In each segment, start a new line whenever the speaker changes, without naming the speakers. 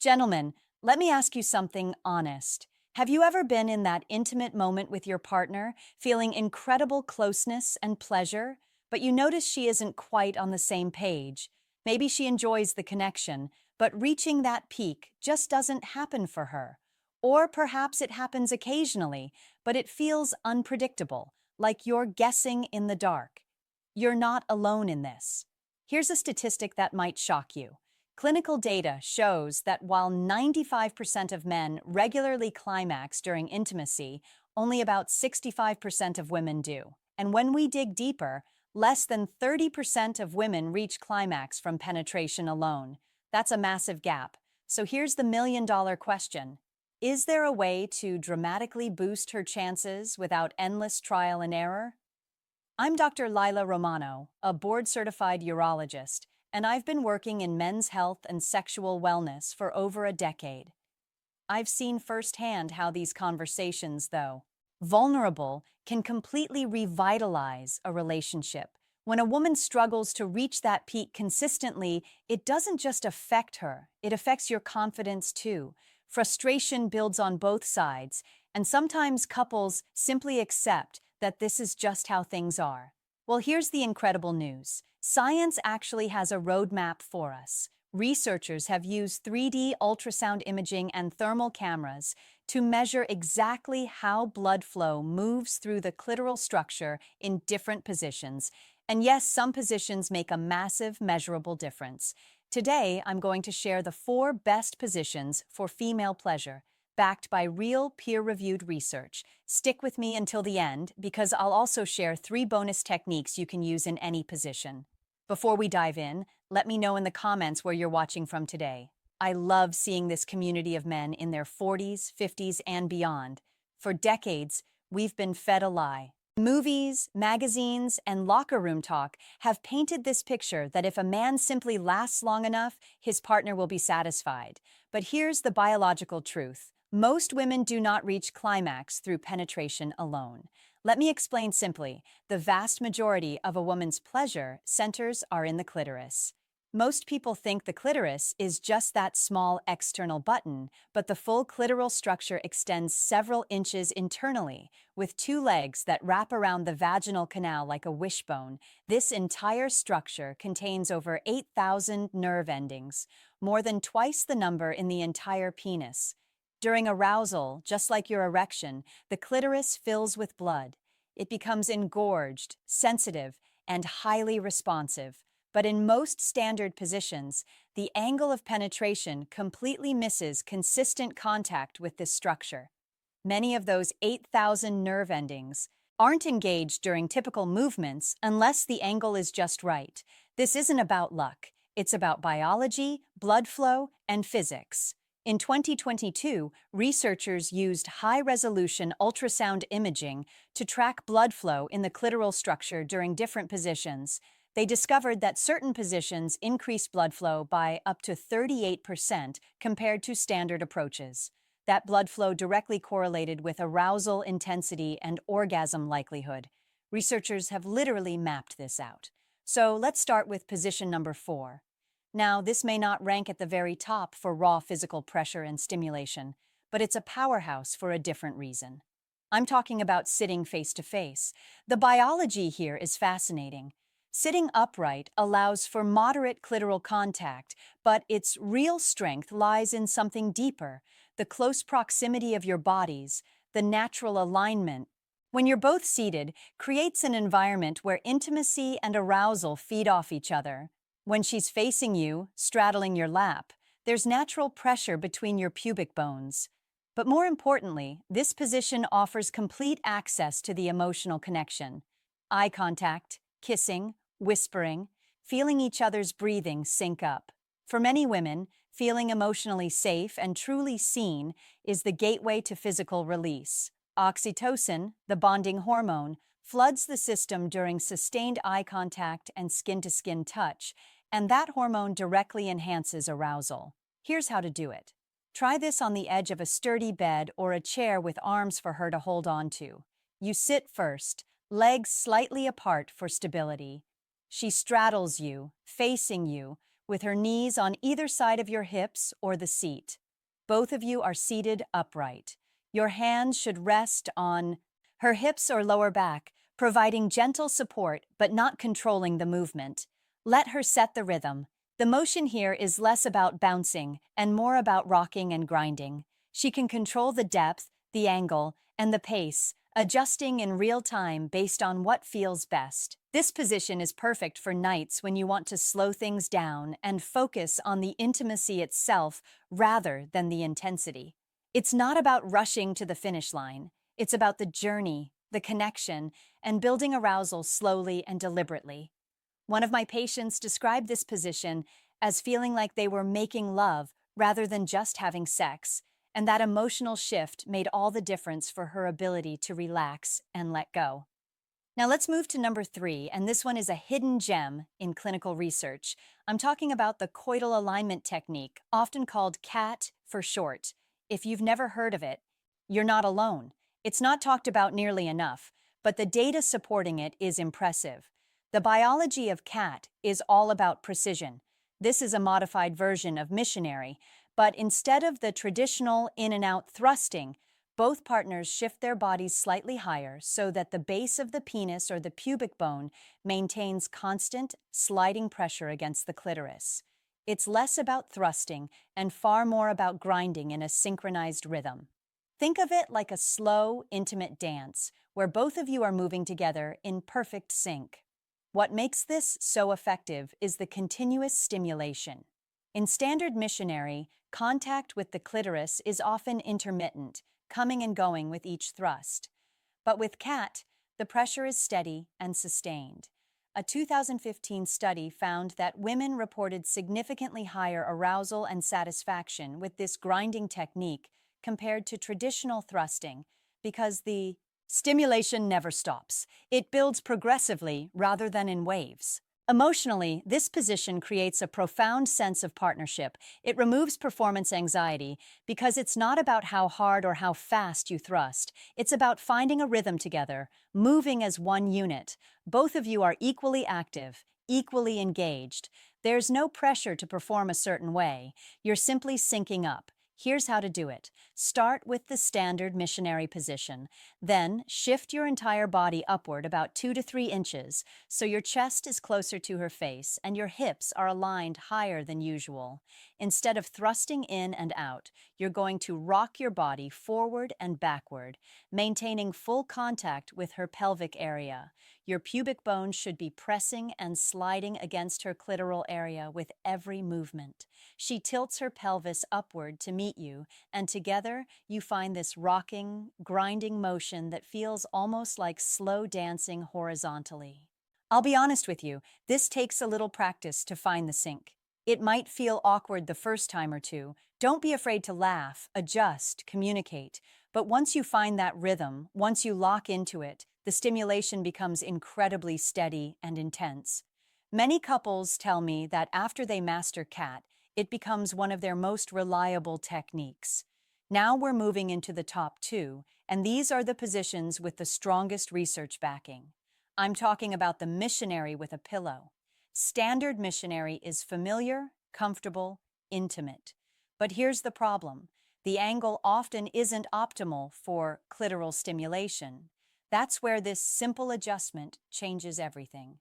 Gentlemen, let me ask you something honest. Have you ever been in that intimate moment with your partner, feeling incredible closeness and pleasure, but you notice she isn't quite on the same page? Maybe she enjoys the connection, but reaching that peak just doesn't happen for her. Or perhaps it happens occasionally, but it feels unpredictable, like you're guessing in the dark. You're not alone in this. Here's a statistic that might shock you. Clinical data shows that while 95% of men regularly climax during intimacy, only about 65% of women do. And when we dig deeper, less than 30% of women reach climax from penetration alone. That's a massive gap. So here's the million-dollar question. Is there a way to dramatically boost her chances without endless trial and error? I'm Dr. Lila Romano, a board-certified urologist, and I've been working in men's health and sexual wellness for over a decade. I've seen firsthand how these conversations, though vulnerable, can completely revitalize a relationship. When a woman struggles to reach that peak consistently, it doesn't just affect her, it affects your confidence too. Frustration builds on both sides, and sometimes couples simply accept that this is just how things are. Well, here's the incredible news. Science actually has a roadmap for us. Researchers have used 3D ultrasound imaging and thermal cameras to measure exactly how blood flow moves through the clitoral structure in different positions. And yes, some positions make a massive, measurable difference. Today, I'm going to share the 4 best positions for female pleasure, backed by real peer-reviewed research. Stick with me until the end because I'll also share 3 bonus techniques you can use in any position. Before we dive in, let me know in the comments where you're watching from today. I love seeing this community of men in their 40s, 50s, and beyond. For decades, we've been fed a lie. Movies, magazines, and locker room talk have painted this picture that if a man simply lasts long enough, his partner will be satisfied. But here's the biological truth. Most women do not reach climax through penetration alone. Let me explain simply. The vast majority of a woman's pleasure centers are in the clitoris. Most people think the clitoris is just that small external button, but the full clitoral structure extends several inches internally, with 2 legs that wrap around the vaginal canal like a wishbone. This entire structure contains over 8,000 nerve endings, more than twice the number in the entire penis. During arousal, just like your erection, the clitoris fills with blood. It becomes engorged, sensitive, and highly responsive. But in most standard positions, the angle of penetration completely misses consistent contact with this structure. Many of those 8,000 nerve endings aren't engaged during typical movements unless the angle is just right. This isn't about luck. It's about biology, blood flow, and physics. In 2022, researchers used high-resolution ultrasound imaging to track blood flow in the clitoral structure during different positions. They discovered that certain positions increase blood flow by up to 38% compared to standard approaches. That blood flow directly correlated with arousal intensity and orgasm likelihood. Researchers have literally mapped this out. So let's start with position number 4. Now, this may not rank at the very top for raw physical pressure and stimulation, but it's a powerhouse for a different reason. I'm talking about sitting face to face. The biology here is fascinating. Sitting upright allows for moderate clitoral contact, but its real strength lies in something deeper, the close proximity of your bodies, the natural alignment. When you're both seated, creates an environment where intimacy and arousal feed off each other. When she's facing you, straddling your lap, there's natural pressure between your pubic bones. But more importantly, this position offers complete access to the emotional connection. Eye contact, kissing, whispering, feeling each other's breathing sync up. For many women, feeling emotionally safe and truly seen is the gateway to physical release. Oxytocin, the bonding hormone, floods the system during sustained eye contact and skin-to-skin touch, and that hormone directly enhances arousal. Here's how to do it. Try this on the edge of a sturdy bed or a chair with arms for her to hold on to. You sit first, legs slightly apart for stability. She straddles you, facing you, with her knees on either side of your hips or the seat. Both of you are seated upright. Your hands should rest on her hips or lower back, providing gentle support but not controlling the movement. Let her set the rhythm. The motion here is less about bouncing and more about rocking and grinding. She can control the depth, the angle, and the pace, adjusting in real time based on what feels best. This position is perfect for nights when you want to slow things down and focus on the intimacy itself rather than the intensity. It's not about rushing to the finish line. It's about the journey, the connection, and building arousal slowly and deliberately. One of my patients described this position as feeling like they were making love rather than just having sex, and that emotional shift made all the difference for her ability to relax and let go. Now let's move to number 3, and this one is a hidden gem in clinical research. I'm talking about the Coital Alignment Technique, often called CAT for short. If you've never heard of it, you're not alone. It's not talked about nearly enough, but the data supporting it is impressive. The biology of CAT is all about precision. This is a modified version of missionary, but instead of the traditional in and out thrusting, both partners shift their bodies slightly higher so that the base of the penis or the pubic bone maintains constant, sliding pressure against the clitoris. It's less about thrusting and far more about grinding in a synchronized rhythm. Think of it like a slow, intimate dance where both of you are moving together in perfect sync. What makes this so effective is the continuous stimulation. In standard missionary, contact with the clitoris is often intermittent, coming and going with each thrust. But with CAT, the pressure is steady and sustained. A 2015 study found that women reported significantly higher arousal and satisfaction with this grinding technique compared to traditional thrusting because the stimulation never stops. It builds progressively rather than in waves. Emotionally, this position creates a profound sense of partnership. It removes performance anxiety because it's not about how hard or how fast you thrust. It's about finding a rhythm together, moving as one unit. Both of you are equally active, equally engaged. There's no pressure to perform a certain way. You're simply syncing up. Here's how to do it. Start with the standard missionary position. Then shift your entire body upward about 2 to 3 inches so your chest is closer to her face and your hips are aligned higher than usual. Instead of thrusting in and out, you're going to rock your body forward and backward, maintaining full contact with her pelvic area. Your pubic bone should be pressing and sliding against her clitoral area with every movement. She tilts her pelvis upward to meet you, and together you find this rocking, grinding motion that feels almost like slow dancing horizontally. I'll be honest with you, this takes a little practice to find the sync. It might feel awkward the first time or two. Don't be afraid to laugh, adjust, communicate. But once you find that rhythm, once you lock into it, the stimulation becomes incredibly steady and intense. Many couples tell me that after they master CAT, it becomes one of their most reliable techniques. Now we're moving into the top 2, and these are the positions with the strongest research backing. I'm talking about the missionary with a pillow. Standard missionary is familiar, comfortable, intimate. But here's the problem. The angle often isn't optimal for clitoral stimulation. That's where this simple adjustment changes everything.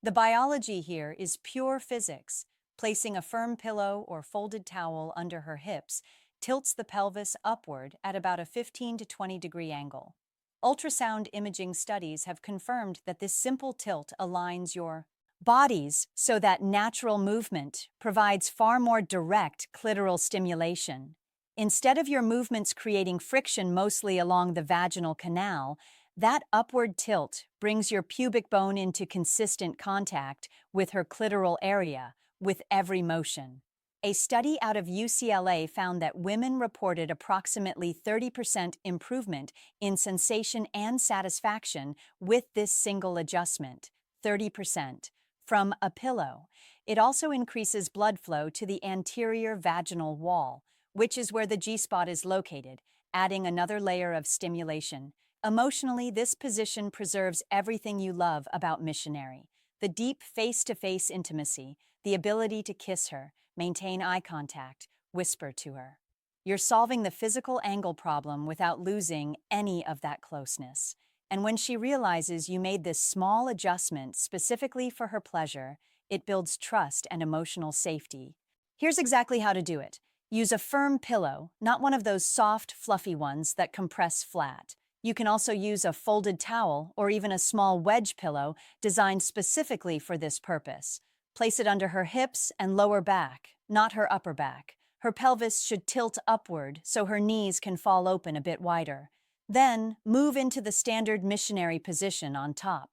The biology here is pure physics. Placing a firm pillow or folded towel under her hips tilts the pelvis upward at about a 15 to 20 degree angle. Ultrasound imaging studies have confirmed that this simple tilt aligns your bodies so that natural movement provides far more direct clitoral stimulation. Instead of your movements creating friction mostly along the vaginal canal, that upward tilt brings your pubic bone into consistent contact with her clitoral area with every motion. A study out of UCLA found that women reported approximately 30% improvement in sensation and satisfaction with this single adjustment, 30%, from a pillow. It also increases blood flow to the anterior vaginal wall, which is where the G-spot is located, adding another layer of stimulation. Emotionally, this position preserves everything you love about missionary. the deep face-to-face intimacy, the ability to kiss her, maintain eye contact, whisper to her. You're solving the physical angle problem without losing any of that closeness. And when she realizes you made this small adjustment specifically for her pleasure, it builds trust and emotional safety. Here's exactly how to do it. Use a firm pillow, not one of those soft, fluffy ones that compress flat. You can also use a folded towel or even a small wedge pillow designed specifically for this purpose. Place it under her hips and lower back, not her upper back. Her pelvis should tilt upward so her knees can fall open a bit wider. Then, move into the standard missionary position on top.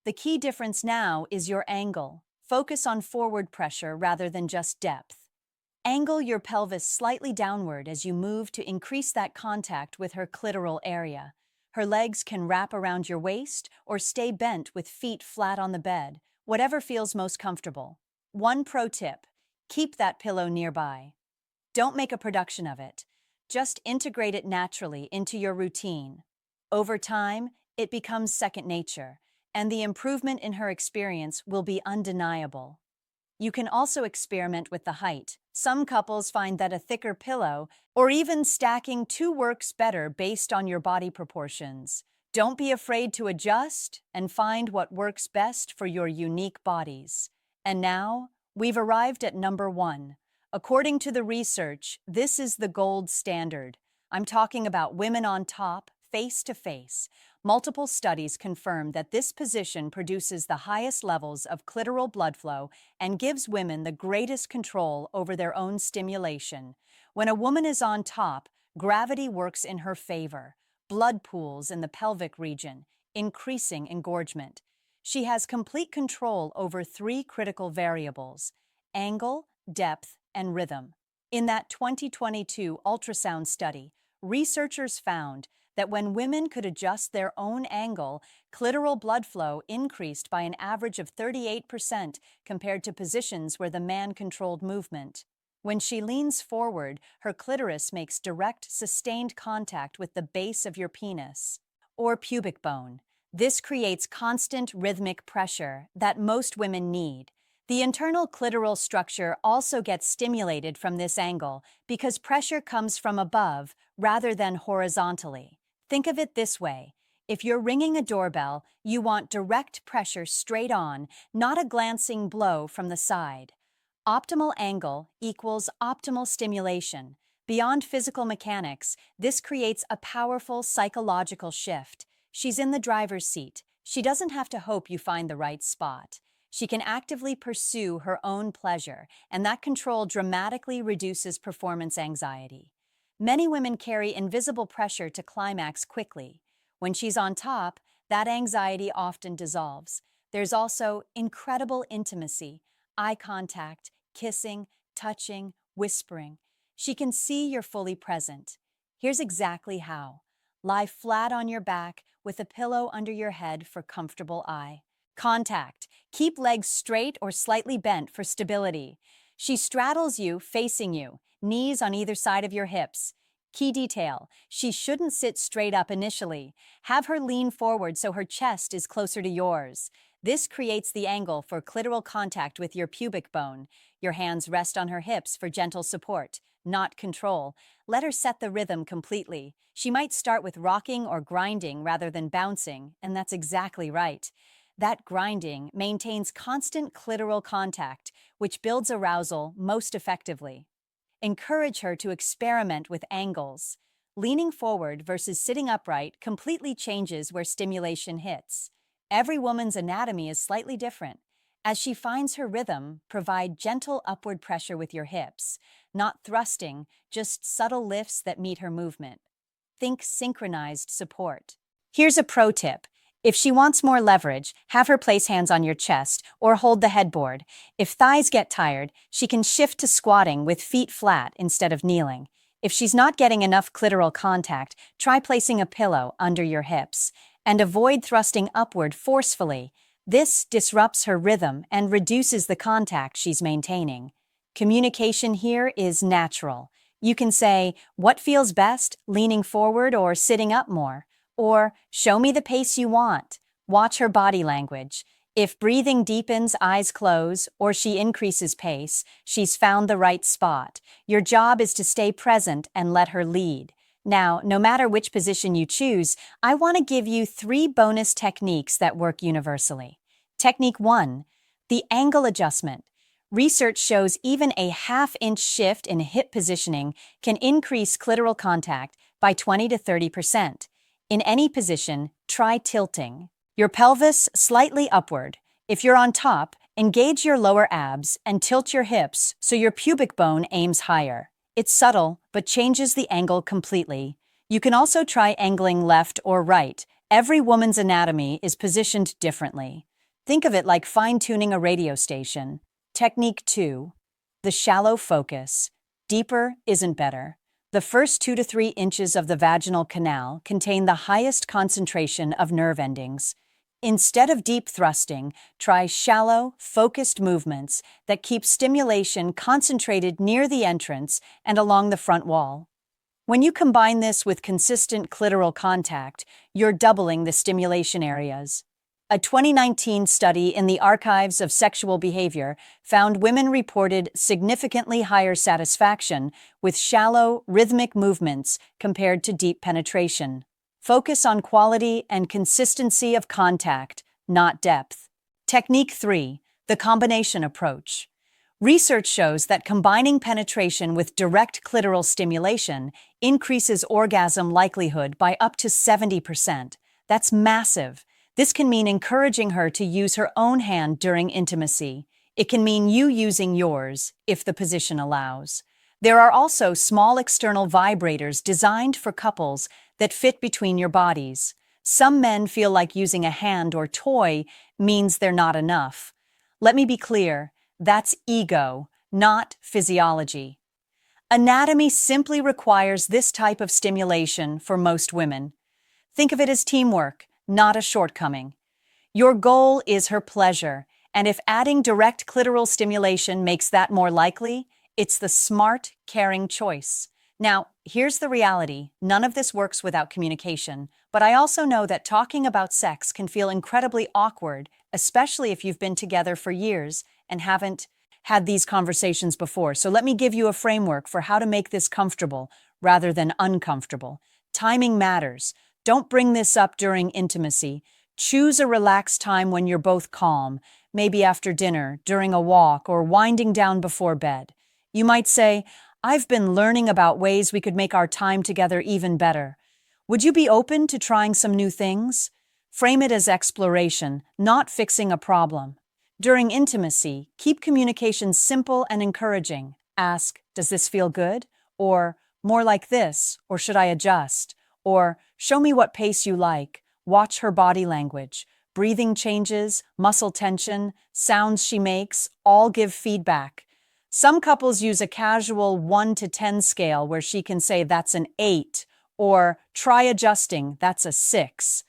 The key difference now is your angle. Focus on forward pressure rather than just depth. Angle your pelvis slightly downward as you move to increase that contact with her clitoral area. Her legs can wrap around your waist or stay bent with feet flat on the bed, whatever feels most comfortable. One pro tip: keep that pillow nearby. Don't make a production of it. Just integrate it naturally into your routine. Over time, it becomes second nature, and the improvement in her experience will be undeniable. You can also experiment with the height. Some couples find that a thicker pillow or even stacking two works better based on your body proportions. Don't be afraid to adjust and find what works best for your unique bodies. And now, we've arrived at number 1. According to the research, this is the gold standard. I'm talking about women on top, face to face. Multiple studies confirm that this position produces the highest levels of clitoral blood flow and gives women the greatest control over their own stimulation. When a woman is on top, gravity works in her favor. Blood pools in the pelvic region, increasing engorgement. She has complete control over 3 critical variables: angle, depth, and rhythm. In that 2022 ultrasound study, researchers found that when women could adjust their own angle, clitoral blood flow increased by an average of 38% compared to positions where the man controlled movement. When she leans forward, her clitoris makes direct, sustained contact with the base of your penis or pubic bone. This creates constant rhythmic pressure that most women need. The internal clitoral structure also gets stimulated from this angle because pressure comes from above rather than horizontally. Think of it this way: if you're ringing a doorbell, you want direct pressure straight on, not a glancing blow from the side. Optimal angle equals optimal stimulation. Beyond physical mechanics, this creates a powerful psychological shift. She's in the driver's seat. She doesn't have to hope you find the right spot. She can actively pursue her own pleasure, and that control dramatically reduces performance anxiety. Many women carry invisible pressure to climax quickly. When she's on top, that anxiety often dissolves. There's also incredible intimacy, eye contact, kissing, touching, whispering. She can see you're fully present. Here's exactly how. Lie flat on your back with a pillow under your head for comfortable eye contact. Keep legs straight or slightly bent for stability. She straddles you, facing you, knees on either side of your hips. Key detail: she shouldn't sit straight up initially. Have her lean forward so her chest is closer to yours. This creates the angle for clitoral contact with your pubic bone. Your hands rest on her hips for gentle support, not control. Let her set the rhythm completely. She might start with rocking or grinding rather than bouncing, and that's exactly right. That grinding maintains constant clitoral contact, which builds arousal most effectively. Encourage her to experiment with angles. Leaning forward versus sitting upright completely changes where stimulation hits. Every woman's anatomy is slightly different. As she finds her rhythm, provide gentle upward pressure with your hips, not thrusting, just subtle lifts that meet her movement. Think synchronized support. Here's a pro tip. If she wants more leverage, have her place hands on your chest or hold the headboard. If thighs get tired, she can shift to squatting with feet flat instead of kneeling. If she's not getting enough clitoral contact, try placing a pillow under your hips. And avoid thrusting upward forcefully. This disrupts her rhythm and reduces the contact she's maintaining. Communication here is natural. You can say, "What feels best, leaning forward or sitting up more?" Or, "Show me the pace you want." Watch her body language. If breathing deepens, eyes close, or she increases pace, she's found the right spot. Your job is to stay present and let her lead. Now, no matter which position you choose, I want to give you 3 bonus techniques that work universally. Technique 1, the angle adjustment. Research shows even a half-inch shift in hip positioning can increase clitoral contact by 20 to 30%. In any position, try tilting your pelvis slightly upward. If you're on top, engage your lower abs and tilt your hips so your pubic bone aims higher. It's subtle, but changes the angle completely. You can also try angling left or right. Every woman's anatomy is positioned differently. Think of it like fine-tuning a radio station. Technique 2, the shallow focus. Deeper isn't better. The first 2 to 3 inches of the vaginal canal contain the highest concentration of nerve endings. Instead of deep thrusting, try shallow, focused movements that keep stimulation concentrated near the entrance and along the front wall. When you combine this with consistent clitoral contact, you're doubling the stimulation areas. A 2019 study in the Archives of Sexual Behavior found women reported significantly higher satisfaction with shallow, rhythmic movements compared to deep penetration. Focus on quality and consistency of contact, not depth. Technique 3, the combination approach. Research shows that combining penetration with direct clitoral stimulation increases orgasm likelihood by up to 70%. That's massive. This can mean encouraging her to use her own hand during intimacy. It can mean you using yours, if the position allows. There are also small external vibrators designed for couples that fit between your bodies. Some men feel like using a hand or toy means they're not enough. Let me be clear, that's ego, not physiology. Anatomy simply requires this type of stimulation for most women. Think of it as teamwork, not a shortcoming. Your goal is her pleasure, and if adding direct clitoral stimulation makes that more likely, it's the smart, caring choice. Now, here's the reality. None of this works without communication, but I also know that talking about sex can feel incredibly awkward, especially if you've been together for years and haven't had these conversations before. So let me give you a framework for how to make this comfortable rather than uncomfortable. Timing matters. Don't bring this up during intimacy. Choose a relaxed time when you're both calm, maybe after dinner, during a walk, or winding down before bed. You might say, "I've been learning about ways we could make our time together even better. Would you be open to trying some new things?" Frame it as exploration, not fixing a problem. During intimacy, keep communication simple and encouraging. Ask, "Does this feel good?" Or, "More like this," or "Should I adjust?" Or, "Show me what pace you like." Watch her body language. Breathing changes, muscle tension, sounds she makes, all give feedback. Some couples use a casual 1 to 10 scale where she can say that's an 8, or try adjusting, that's a 6.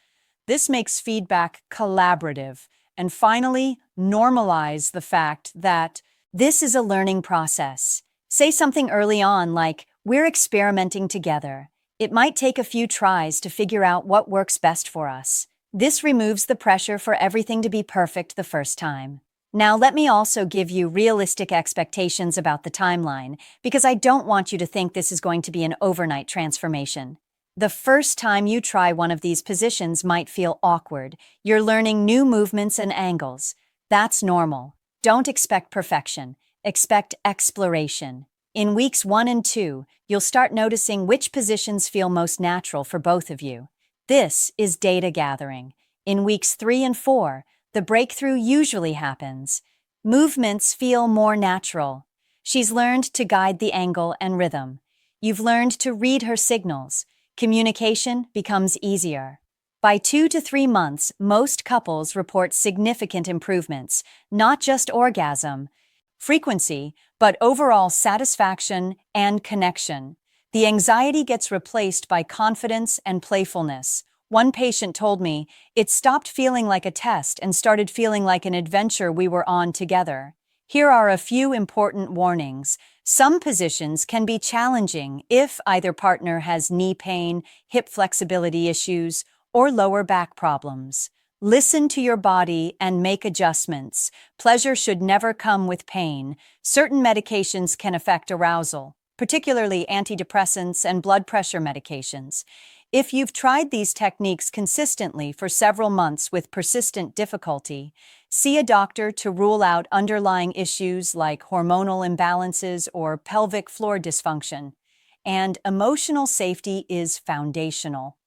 This makes feedback collaborative. And finally, normalize the fact that this is a learning process. Say something early on like, "We're experimenting together. It might take a few tries to figure out what works best for us." This removes the pressure for everything to be perfect the first time. Now, let me also give you realistic expectations about the timeline, because I don't want you to think this is going to be an overnight transformation. The first time you try one of these positions might feel awkward. You're learning new movements and angles. That's normal. Don't expect perfection. Expect exploration. In weeks 1 and 2, you'll start noticing which positions feel most natural for both of you. This is data gathering. In weeks 3 and 4, the breakthrough usually happens. Movements feel more natural. She's learned to guide the angle and rhythm. You've learned to read her signals. Communication becomes easier. By 2 to 3 months, most couples report significant improvements, not just orgasm, frequency, but overall satisfaction and connection. The anxiety gets replaced by confidence and playfulness. One patient told me, "It stopped feeling like a test and started feeling like an adventure we were on together." Here are a few important warnings. Some positions can be challenging if either partner has knee pain, hip flexibility issues, or lower back problems. Listen to your body and make adjustments. Pleasure should never come with pain. Certain medications can affect arousal, particularly antidepressants and blood pressure medications. If you've tried these techniques consistently for several months with persistent difficulty, see a doctor to rule out underlying issues like hormonal imbalances or pelvic floor dysfunction. And emotional safety is foundational.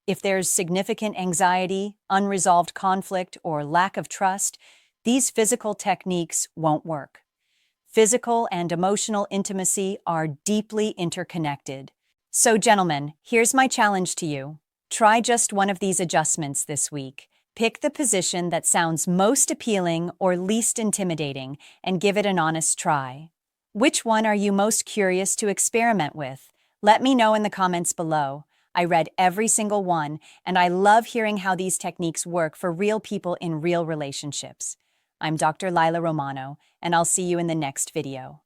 If there's significant anxiety, unresolved conflict, or lack of trust, these physical techniques won't work. Physical and emotional intimacy are deeply interconnected. So, gentlemen, here's my challenge to you. Try just one of these adjustments this week. Pick the position that sounds most appealing or least intimidating and give it an honest try. Which one are you most curious to experiment with? Let me know in the comments below. I read every single one, and I love hearing how these techniques work for real people in real relationships. I'm Dr. Lila Romano, and I'll see you in the next video.